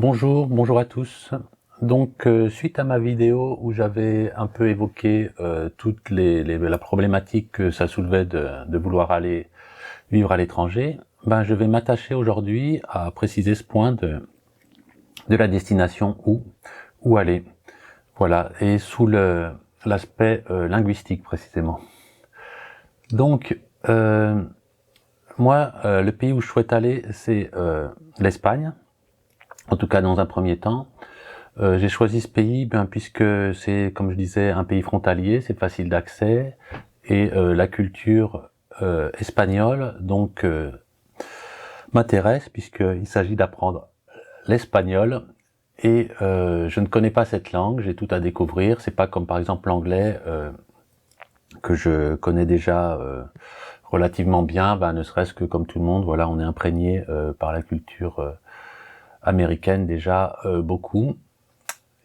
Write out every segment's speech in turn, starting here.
Bonjour à tous. Donc, suite à ma vidéo où j'avais un peu évoqué toute la problématique que ça soulevait de vouloir aller vivre à l'étranger, ben je vais m'attacher aujourd'hui à préciser ce point de la destination où aller. Voilà, et sous l'aspect linguistique précisément. Donc, moi, le pays où je souhaite aller, c'est l'Espagne, en tout cas dans un premier temps. J'ai choisi ce pays puisque c'est, comme je disais, un pays frontalier, c'est facile d'accès, et la culture espagnole donc m'intéresse puisqu'il s'agit d'apprendre l'espagnol, et je ne connais pas cette langue, j'ai tout à découvrir. C'est pas comme par exemple l'anglais que je connais déjà relativement bien, ne serait-ce que comme tout le monde, voilà, on est imprégné par la culture américaine déjà beaucoup.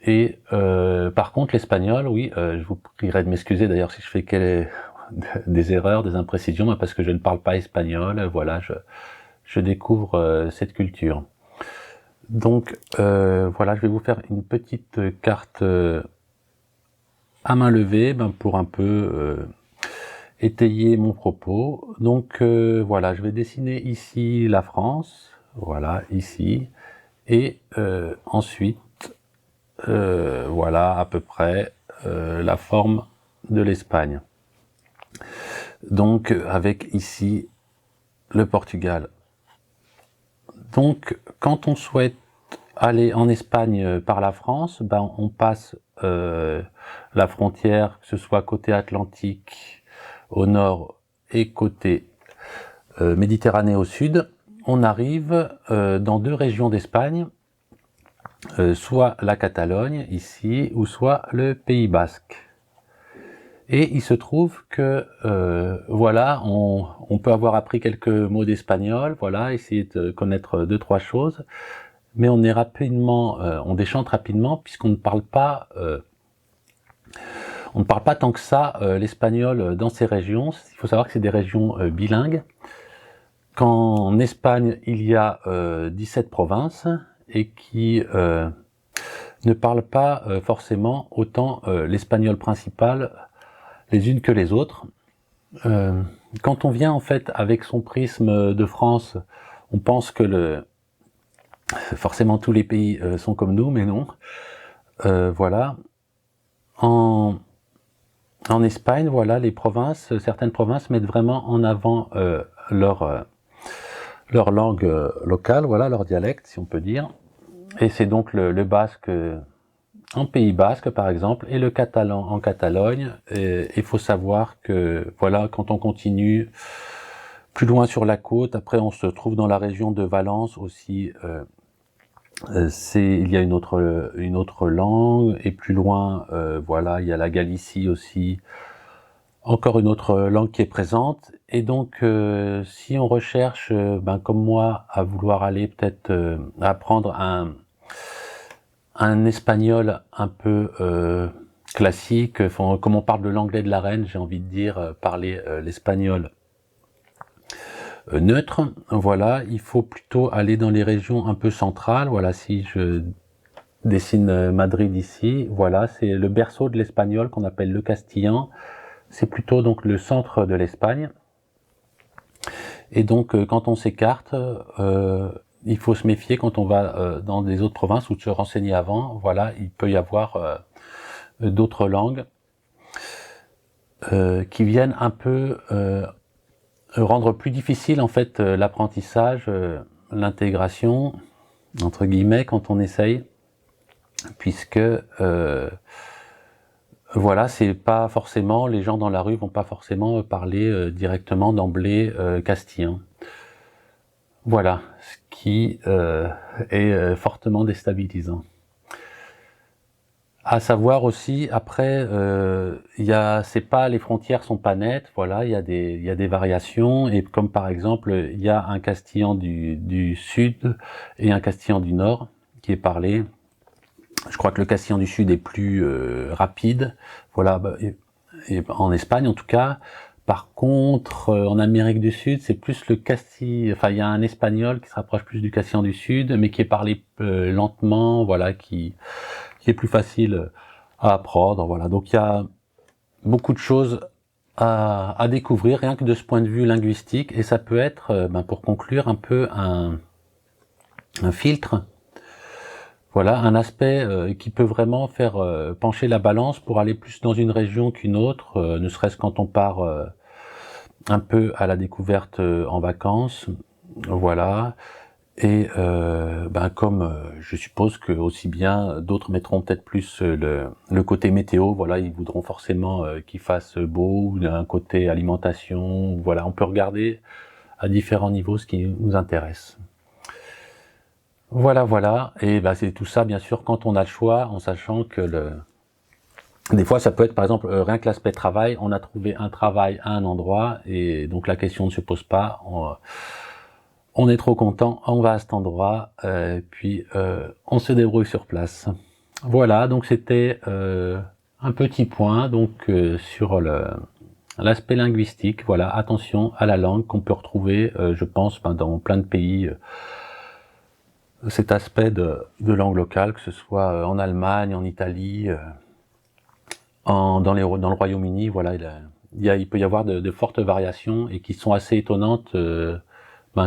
Et par contre, l'espagnol, oui, je vous prierai de m'excuser d'ailleurs si je fais des erreurs, des imprécisions, parce que je ne parle pas espagnol. Voilà, je découvre cette culture. Donc voilà, je vais vous faire une petite carte à main levée, pour un peu étayer mon propos. Donc voilà, je vais dessiner ici la France, voilà, ici, et ensuite voilà à peu près la forme de l'Espagne. Donc avec ici le Portugal. Donc quand on souhaite aller en Espagne par la France, on passe la frontière, que ce soit côté Atlantique au nord et côté Méditerranée au sud. On arrive dans deux régions d'Espagne, soit la Catalogne ici, ou soit le Pays Basque. Et il se trouve que voilà, on peut avoir appris quelques mots d'espagnol, voilà, essayer de connaître deux trois choses, mais on est rapidement, on déchante rapidement puisqu'on ne parle pas, tant que ça l'espagnol dans ces régions. Il faut savoir que c'est des régions bilingues. Qu'en Espagne il y a 17 provinces et qui ne parlent pas forcément autant l'espagnol principal les unes que les autres. Quand on vient en fait avec son prisme de France, on pense que forcément tous les pays sont comme nous, mais non. Voilà. En Espagne, voilà, certaines provinces mettent vraiment en avant leur langue locale, voilà, leur dialecte, si on peut dire. Et c'est donc le basque en Pays Basque, par exemple, et le catalan en Catalogne. Et il faut savoir que, voilà, quand on continue plus loin sur la côte, après on se trouve dans la région de Valence aussi. Il y a une autre langue, et plus loin, voilà, il y a la Galicie aussi, encore une autre langue qui est présente. Et donc, si on recherche, comme moi, à vouloir aller peut-être apprendre un espagnol un peu classique, comme on parle de l'anglais de la reine, j'ai envie de dire, parler l'espagnol neutre, voilà, il faut plutôt aller dans les régions un peu centrales. Voilà, si je dessine Madrid ici, voilà, c'est le berceau de l'espagnol qu'on appelle le castillan. C'est plutôt donc le centre de l'Espagne. Et donc quand on s'écarte, il faut se méfier quand on va dans des autres provinces ou de se renseigner avant. Voilà, il peut y avoir d'autres langues qui viennent un peu rendre plus difficile en fait l'apprentissage, l'intégration entre guillemets quand on essaye, puisque voilà, c'est pas forcément, les gens dans la rue vont pas forcément parler directement d'emblée castillan. Voilà, ce qui est fortement déstabilisant. À savoir aussi, après, c'est pas, les frontières sont pas nettes, voilà, il y a des variations, et comme par exemple, il y a un castillan du sud et un castillan du nord qui est parlé. Je crois que le castillan du sud est plus rapide, voilà, et en Espagne en tout cas. Par contre, en Amérique du Sud, c'est plus le castillan, enfin il y a un espagnol qui se rapproche plus du castillan du Sud, mais qui est parlé lentement, voilà, qui est plus facile à apprendre, voilà. Donc il y a beaucoup de choses à découvrir, rien que de ce point de vue linguistique, et ça peut être, pour conclure, un peu un filtre, voilà, un aspect qui peut vraiment faire pencher la balance pour aller plus dans une région qu'une autre, ne serait-ce quand on part un peu à la découverte en vacances, voilà. Et comme je suppose que aussi bien d'autres mettront peut-être plus le côté météo, voilà, ils voudront forcément qu'il fasse beau, ou un côté alimentation, voilà, on peut regarder à différents niveaux ce qui nous intéresse. Voilà, voilà, et c'est tout ça bien sûr quand on a le choix, en sachant que des fois ça peut être par exemple rien que l'aspect travail, on a trouvé un travail à un endroit et donc la question ne se pose pas. On est trop content, on va à cet endroit, puis on se débrouille sur place. Voilà, donc c'était un petit point donc sur l'aspect linguistique. Voilà, attention à la langue qu'on peut retrouver, je pense, dans plein de pays. Cet aspect de langue locale, que ce soit en Allemagne, en Italie, dans le Royaume-Uni, voilà, il peut y avoir de fortes variations et qui sont assez étonnantes.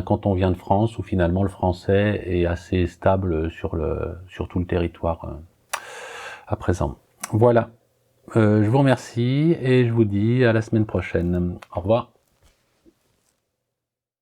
Quand on vient de France, où finalement le français est assez stable sur tout le territoire à présent. Voilà, je vous remercie et je vous dis à la semaine prochaine. Au revoir.